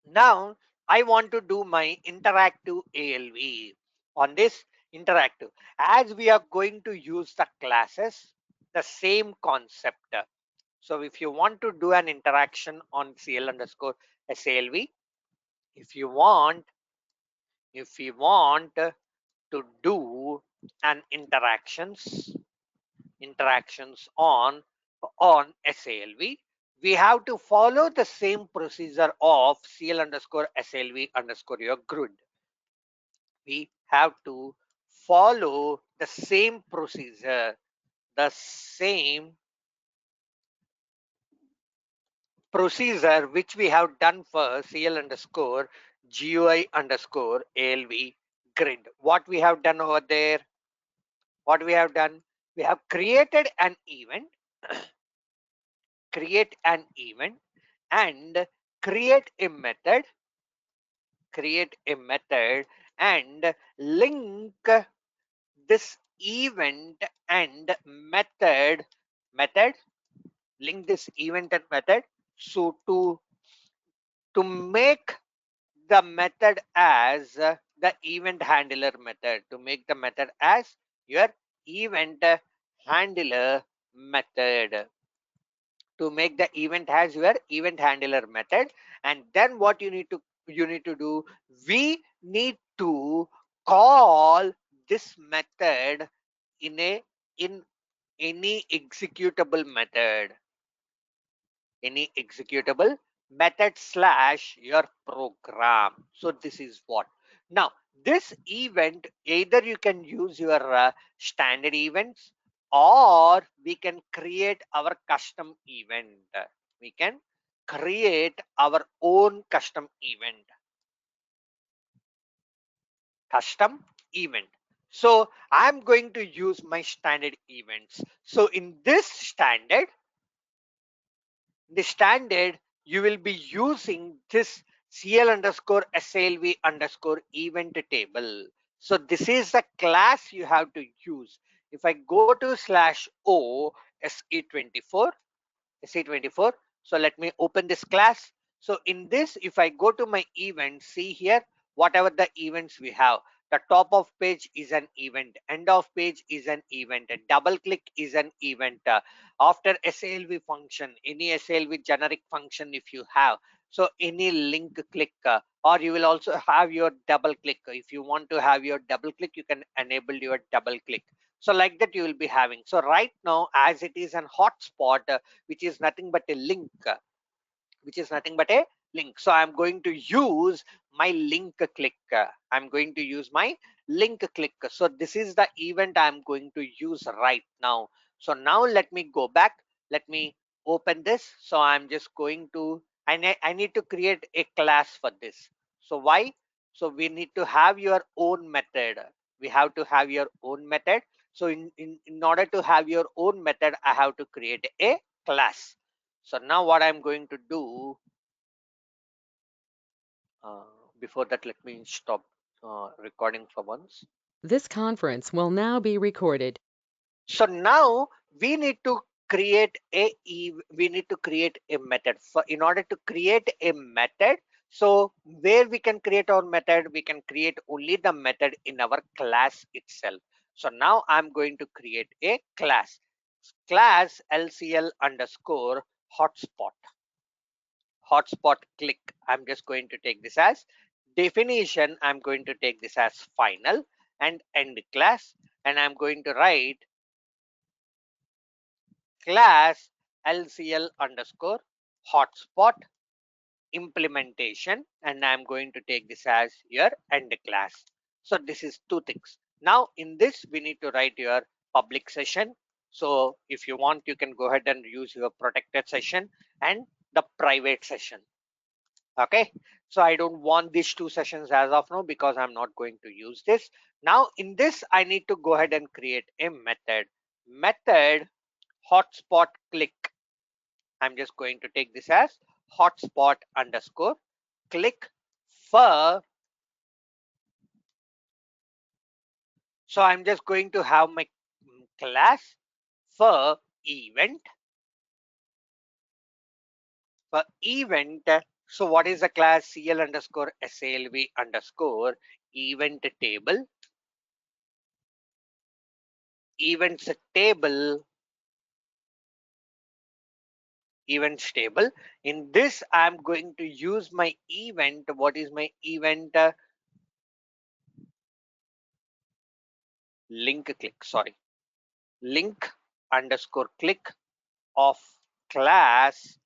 Now, I want to do my interactive ALV on this interactive. As we are going to use the classes, the same concept. So if you want to do an interaction on CL underscore SALV, if you want, if you want to do an interactions on SALV, we have to follow the same procedure of CL underscore SALV underscore your grid. We have to follow the same procedure which we have done for CL underscore GUI underscore ALV grid. What we have done over there? What we have done? We have created an event, create an event, and create a method, create a method, and link this event and method, link this event and method. So to make the method as the event handler method, to make the method as your event handler method, to make the event as your event handler method. And then what you need to do, we need to call this method in a in any executable method, any executable method slash your program. So this is what. Now this event, either you can use your standard events, or we can create our custom event. We can create our own custom event. So I'm going to use my standard events. So in this standard, you will be using this CL underscore SALV underscore event table. So this is the class you have to use. If I go to /o se24 SE24. So let me open this class. So in this, if I go to my event, see here, whatever the events we have, the top of page is an event, end of page is an event, a double click is an event. After SALV function, any SALV generic function if you have, so any link click, or you will also have your double click. If you want to have your double click, you can enable your double click. So like that you will be having. So right now, as it is an hotspot, which is nothing but a link, which is nothing but a link. So I'm going to use my link click. I'm going to use my link click. So this is the event I'm going to use right now. So now let me go back. Let me open this. So I'm just going to, I need to create a class for this. So why? So we need to have your own method. We have to have your own method. So in order to have your own method, I have to create a class. So now what I'm going to do, uh, before that, let me stop recording for once. This conference will now be recorded. So now we need to create we need to create a method. For in order to create a method, so where we can create our method, we can create only the method in our class itself. So now I'm going to create a class LCL underscore hotspot click. I'm just going to take this as definition. I'm going to take this as final and end class, and I'm going to write class LCL underscore hotspot implementation, and I'm going to take this as your end class. So this is two things. Now in this we need to write your public session. So if you want, you can go ahead and use your protected session and the private session. Okay, so I don't want these two sessions as of now because I'm not going to use this. Now in this I need to go ahead and create a method hotspot click. I'm just going to take this as hotspot underscore click for. So I'm just going to have my class for event. So what is the class? CL underscore SALV underscore event table, events table, events table. In this I'm going to use my event. What is my event? Link click, sorry, link underscore click of class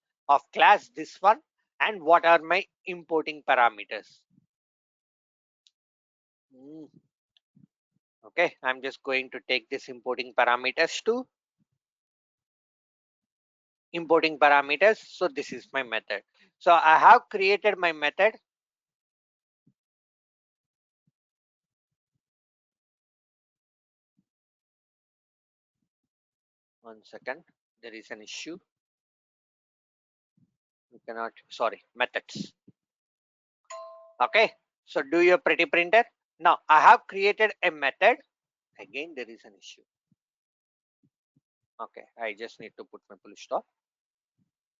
this one. And what are my importing parameters? Okay, I'm just going to take this importing parameters to importing parameters. So this is my method. So I have created my method. One second, there is an issue. You cannot, sorry, methods. Okay, so do your pretty printer. Now I have created a method. Again, there is an issue. Okay, I just need to put my full stop.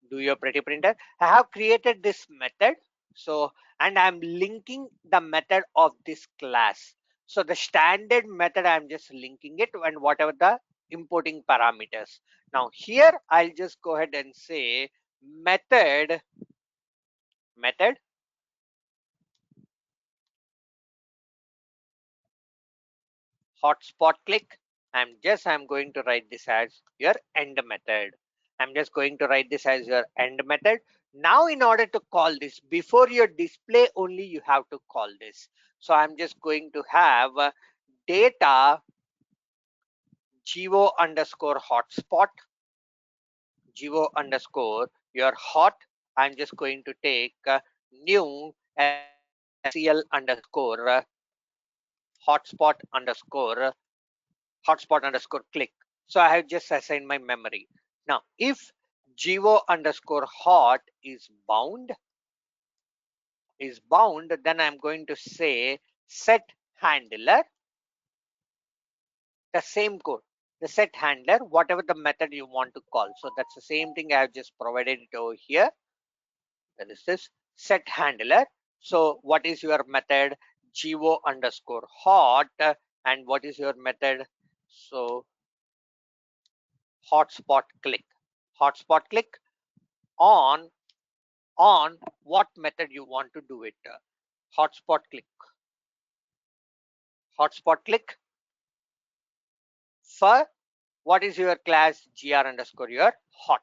Do your pretty printer. I have created this method. So, and I'm linking the method of this class. So the standard method, I'm just linking it and whatever the importing parameters. Now here, I'll just go ahead and say method hotspot click. I'm going to write this as your end method. I'm just going to write this as your end method. Now in order to call this, before your display only you have to call this. So I'm just going to have data geo underscore hotspot, geo underscore your hot. I'm just going to take new LCL underscore hotspot underscore click. So I have just assigned my memory. Now, if geo underscore hot is bound, then I'm going to say set handler, the same code, the set handler, whatever the method you want to call. So that's the same thing I have just provided it over here. That is this set handler. So what is your method? Geo underscore hot, and what is your method? So hotspot click. Hotspot click on what method you want to do it. Hotspot click. Hotspot click for what is your class? Gr underscore your hot.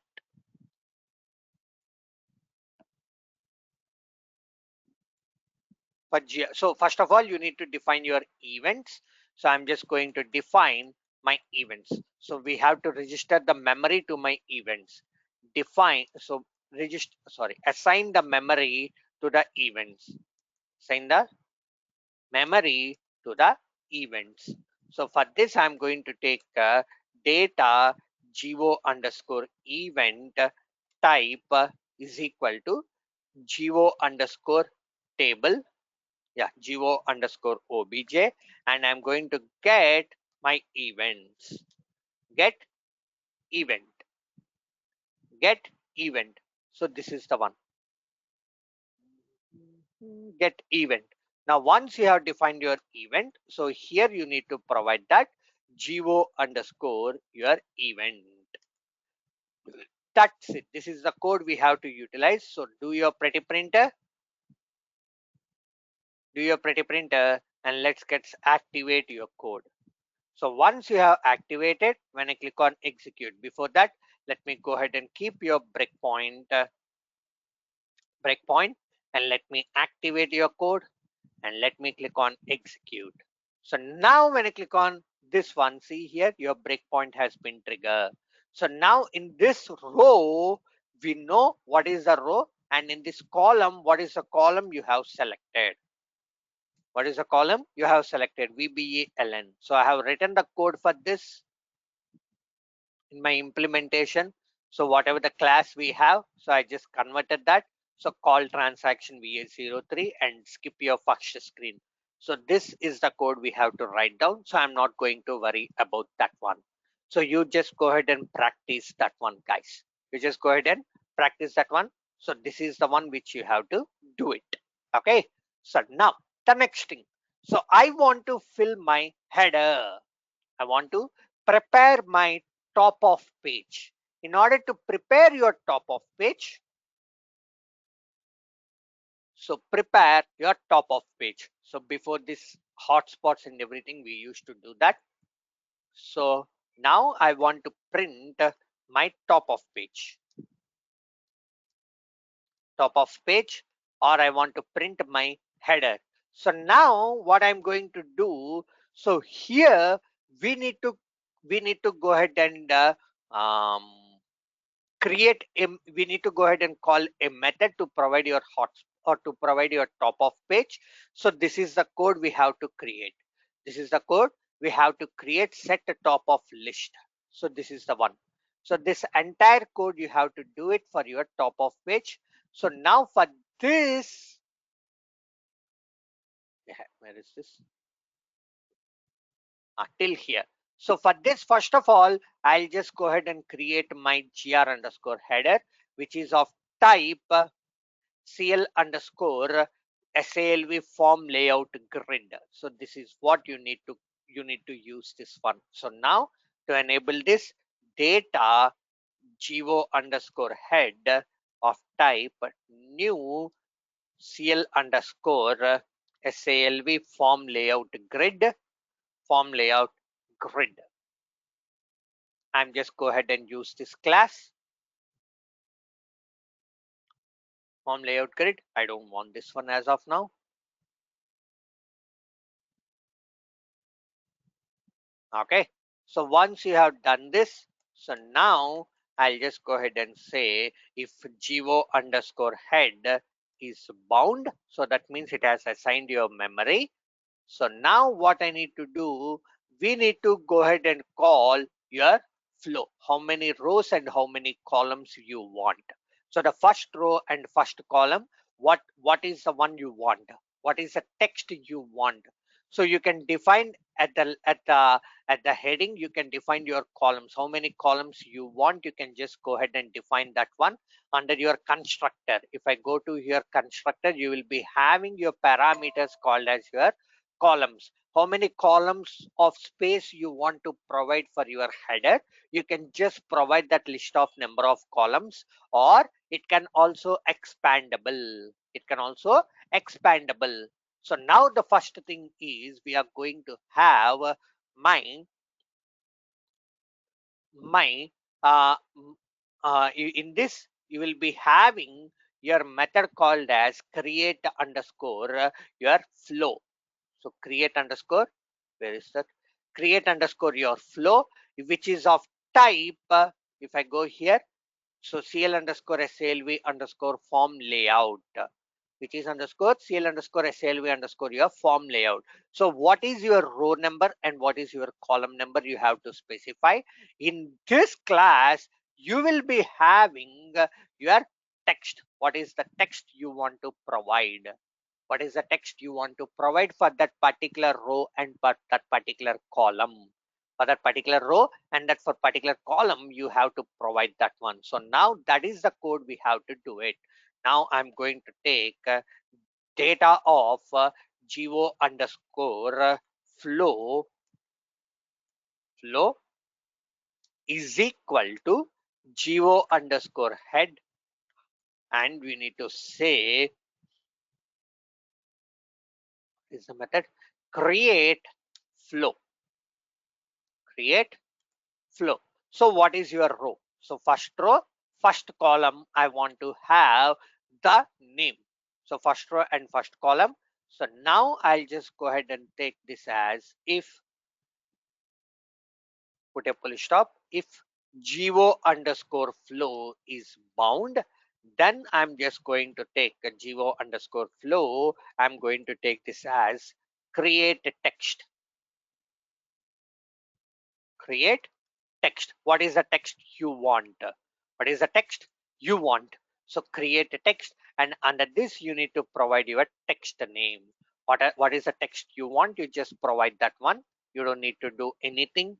So first of all, you need to define your events. So I'm just going to define my events. So we have to register the memory to my events. Define, so register, sorry, assign the memory to the events. Assign the memory to the events. So for this, I'm going to take data geo underscore event type is equal to geo underscore table, yeah, geo underscore obj, and I'm going to get my events. Get event. Get event. So this is the one. Get event. Now once you have defined your event, so here you need to provide that geo underscore your event. That's it. This is the code we have to utilize. So do your pretty printer. Do your pretty printer, and let's get activate your code. So once you have activated, when I click on execute, before that, let me go ahead and keep your breakpoint, and let me activate your code, and let me click on execute. So now when I click on this one, see here, your breakpoint has been triggered. So now in this row, we know what is the row, and in this column, what is the column you have selected. What is the column? You have selected VBELN. So I have written the code for this in my implementation. So whatever the class we have, so I just converted that. So call transaction VA03 and skip your first screen. So this is the code we have to write down. So I'm not going to worry about that one. So you just go ahead and practice that one, guys. You just go ahead and practice that one. So this is the one which you have to do it. Okay. So now the next thing. So I want to fill my header. I want to prepare my top of page. In order to prepare your top of page, so prepare your top of page. So before this hotspots and everything, we used to do that. So now I want to print my top of page. Top of page, or I want to print my header. So now what I'm going to do, so here we need to go ahead and um, create a, we need to go ahead and call a method to provide your hot or to provide your top of page. So this is the code we have to create. This is the code we have to create, set the top of list. So this is the one. So this entire code you have to do it for your top of page. So now for this, where is this? Till here. So for this, first of all, I'll just go ahead and create my gr underscore header, which is of type CL underscore SALV form layout grid. So this is what you need to use this one. So now to enable this, data geo underscore head of type new CL underscore SALV form layout grid. I'm just go ahead and use this class form layout grid. I don't want this one as of now. Okay, so once you have done this, so now I'll just go ahead and say if geo underscore head is bound, so that means it has assigned your memory. So now what I need to do, we need to go ahead and call your flow, how many rows and how many columns you want. So the first row and first column, what is the one you want, what is the text you want. So you can define at the heading, you can define your columns, how many columns you want. You can just go ahead and define that one. Under your constructor, if I go to your constructor, you will be having your parameters called as your columns. How many columns of space you want to provide for your header, you can just provide that list of number of columns, or it can also expandable. It can also expandable. So now the first thing is we are going to have my my in this you will be having your method called as create underscore your flow. So create underscore, where is that? Create underscore your flow, which is of type. If I go here, so CL underscore SLV underscore form layout, which is underscore CL underscore SLV underscore your form layout. So what is your row number and what is your column number, you have to specify. In this class, you will be having your text. What is the text you want to provide? What is the text you want to provide for that particular row and for that particular column? For that particular row and that for particular column, you have to provide that one. So now that is the code we have to do it. Now I'm going to take data of geo underscore flow is equal to geo underscore head, and we need to say is the method create flow. Create flow. So what is your row? So first row, first column, I want to have the name. So first row and first column. So now I'll just go ahead and take this as if, put a full stop, if geo underscore flow is bound, then I'm just going to take a geo underscore flow. I'm going to take this as create a text. Create text. What is the text you want? What is the text you want? So create a text, and under this you need to provide your text name. What is the text you want? You just provide that one. You don't need to do anything,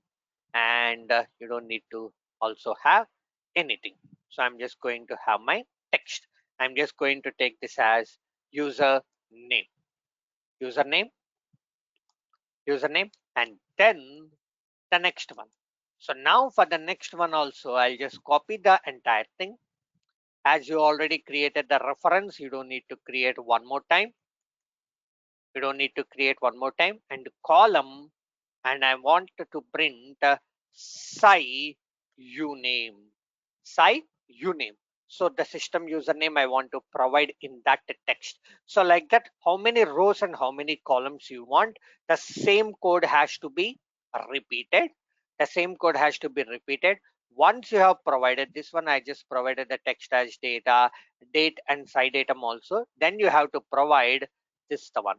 and you don't need to also have anything. So I'm just going to have my text. I'm just going to take this as user name, username, username, and then the next one. So now for the next one also, I'll just copy the entire thing. As you already created the reference, you don't need to create one more time. You don't need to create one more time. And column, and I want to print sci uname. Sci uname. So the system username I want to provide in that text. So like that, how many rows and how many columns you want, the same code has to be repeated. The same code has to be repeated. Once you have provided this one, I just provided the text as data, date and sci datum also. Then you have to provide this the one,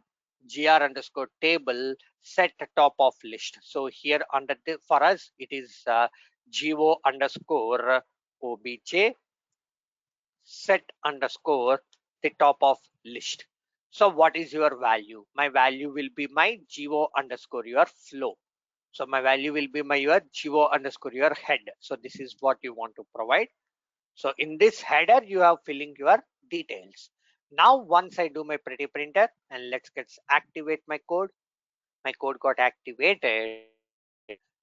gr underscore table set top of list. So here under the, for us it is geo underscore obj set underscore the top of list. So what is your value? My value will be my geo underscore your flow. So my value will be my your geo underscore your head. So this is what you want to provide. So in this header you are filling your details. Now once I do my pretty printer, and let's get activate my code. My code got activated.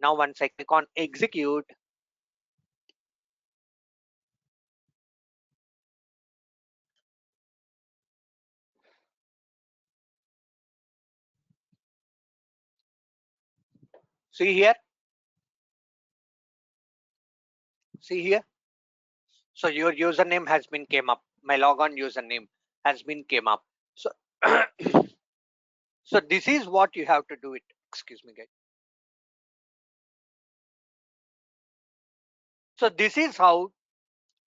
Now once I click on execute, see here, see here. So your username has been came up. My logon username has been came up. So so this is what you have to do it. Excuse me, guys. So this is how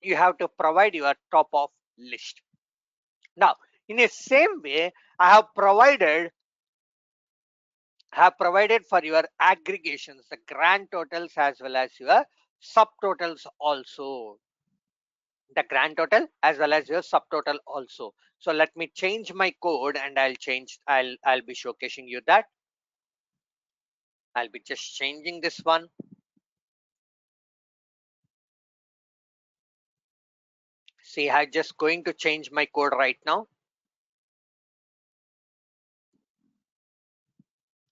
you have to provide your top of list. Now, in the same way, I have provided for your aggregations, the grand totals as well as your subtotals also. The grand total as well as your subtotal also. So let me change my code, and I'll be showcasing you that. I'll be just changing this one. See, I'm just going to change my code right now.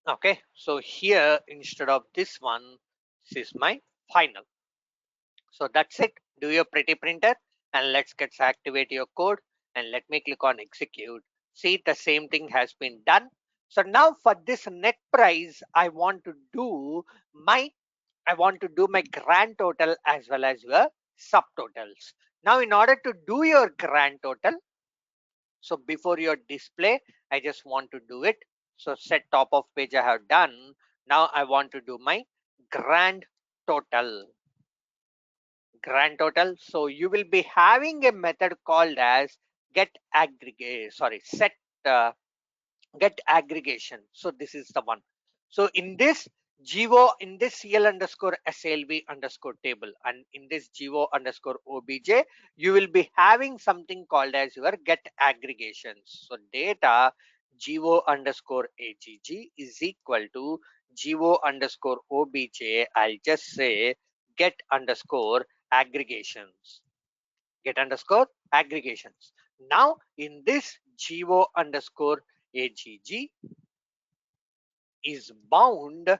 Okay, so here instead of this one, this is my final. So that's it. Do your pretty printer and let's get activate your code and let me click on execute. See, the same thing has been done. So now for this net price, I want to do my grand total as well as your subtotals. Now in order to do your grand total, so before your display, I just want to do it. So set top of page I have done. Now I want to do my grand total. Grand total. So you will be having a method called as get aggregate, sorry, set uh, get aggregation. So this is the one. So in this in this CL underscore SLB underscore table and in this GO underscore OBJ, you will be having something called as your get aggregations. So data GO underscore AGG is equal to GO underscore OBJ. I'll just say get underscore aggregations. Get underscore aggregations. Now in this GO underscore AGG is bound.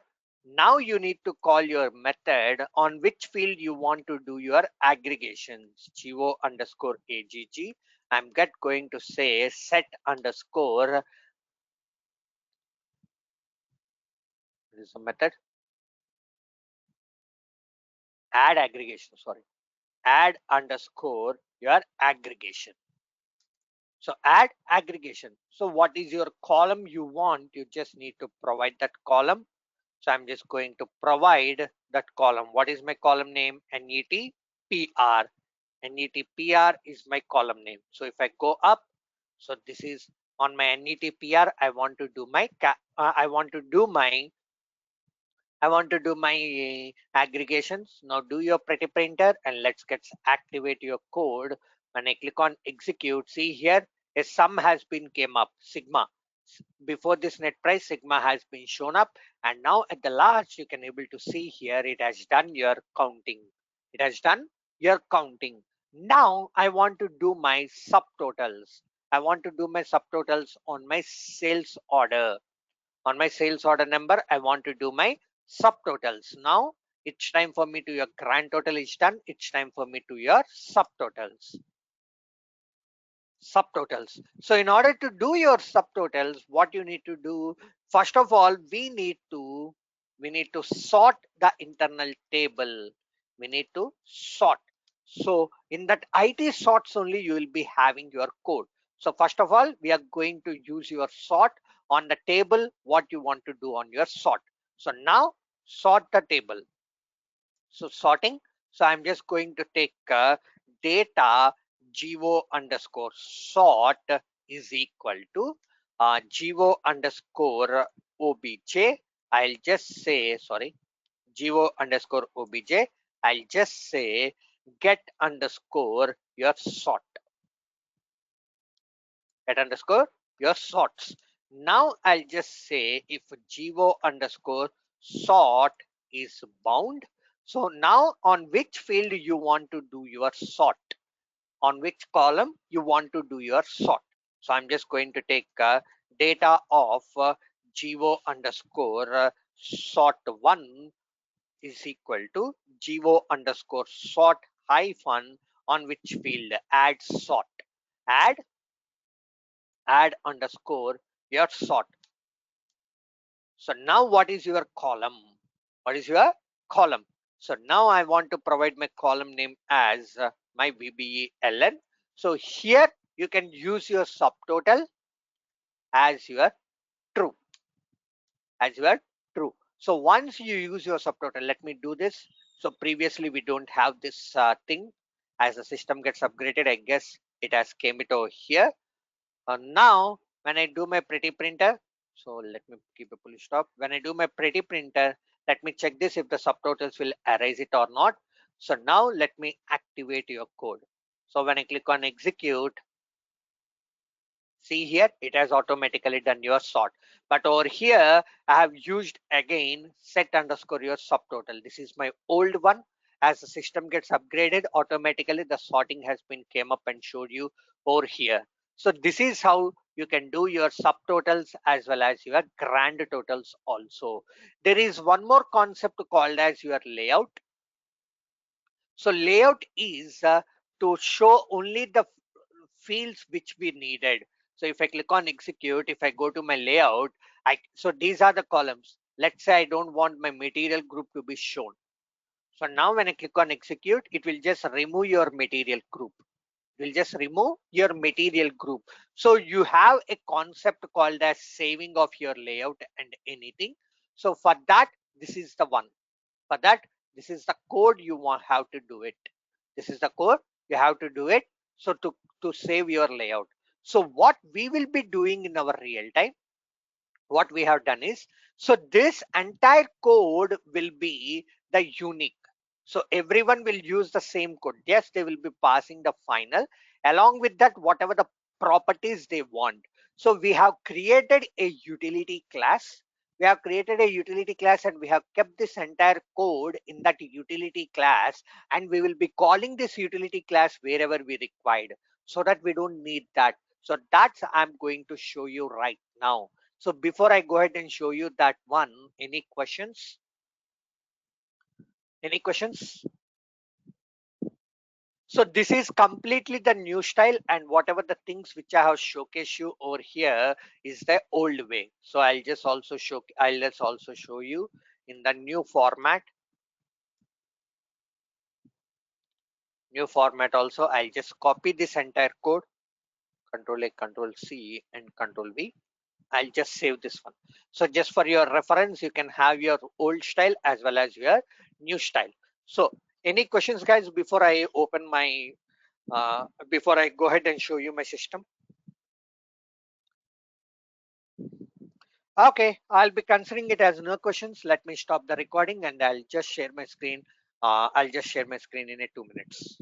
Now you need to call your method on which field you want to do your aggregations. GO underscore AGG. I'm going to say set underscore. This is a method. Add aggregation. Sorry. Add underscore your aggregation. So add aggregation. So what is your column you want? You just need to provide that column. So I'm just going to provide that column. What is my column name? NETPR. NETPR is my column name. So if I go up, so this is on my NETPR. I want to do my aggregations. Now do your pretty printer and let's get activate your code. When I click on execute, see here a sum has been came up, sigma. Before this net price, sigma has been shown up, and now at the last you can able to see here it has done your counting. It has done your counting. Now I want to do my subtotals. I want to do my subtotals on my sales order. On my sales order number, I want to do my subtotals. Now it's time for me to your grand total is done. It's time for me to your subtotals. Subtotals. So in order to do your subtotals, what you need to do, first of all, we need to sort the internal table. We need to sort. So in that IT sorts only you will be having your code. So first of all, we are going to use your sort on the table, what you want to do on your sort. So now sort the table. So sorting. So I'm just going to take data GO underscore sort is equal to GO underscore OBJ. I'll just say, sorry, GO underscore OBJ. I'll just say get underscore your sort. Get underscore your sorts. Now I'll just say if GO underscore sort is bound. So now on which field you want to do your sort? On which column you want to do your sort? So I'm just going to take data of GO underscore sort 1 is equal to GO underscore sort hyphen on which field add sort. Add underscore your sort. So now what is your column? What is your column? So now I want to provide my column name as my VBELN. So here you can use your subtotal as your true, as your true. So once you use your subtotal, let me do this. So previously we don't have this thing. As the system gets upgraded, I guess it has came it over here. Now, when I do my pretty printer, so let me keep a full stop. When I do my pretty printer, let me check this if the subtotals will erase it or not. So now let me activate your code. So when I click on execute, See here, it has automatically done your sort. But over here, I have used again set underscore your subtotal. This is my old one. As the system gets upgraded, automatically the sorting has been came up and showed you over here. So this is how you can do your subtotals as well as your grand totals also. There is one more concept called as your layout. So layout is to show only the fields which we needed. So if I click on execute, if I go to my layout, so these are the columns. Let's say I don't want my material group to be shown. So now when I click on execute, it will just remove your material group. It will just remove your material group. So you have a concept called as saving of your layout and anything. So for that, this is the one. For that, this is the code you want how to do it. This is the code you have to do it. So to save your layout. So what we will be doing in our real time, what we have done is, so this entire code will be the unique. So everyone will use the same code. Yes, they will be passing the final, along with that whatever the properties they want. So we have created a utility class. We have created a utility class and we have kept this entire code in that utility class, and we will be calling this utility class wherever we required, so that we don't need that. So that's I'm going to show you right now. So before I go ahead and show you that one, any questions? Any questions? So this is completely the new style, and whatever the things which I have showcased you over here is the old way. So I'll just also show you in the new format. New format also, I'll just copy this entire code, Control A, Control C, and Control V. I'll just save this one. So just for your reference, you can have your old style as well as your new style. So any questions, guys, before I open my, before I go ahead and show you my system? Okay, I'll be considering it as no questions. Let me stop the recording and I'll just share my screen. I'll just share my screen in a 2 minutes.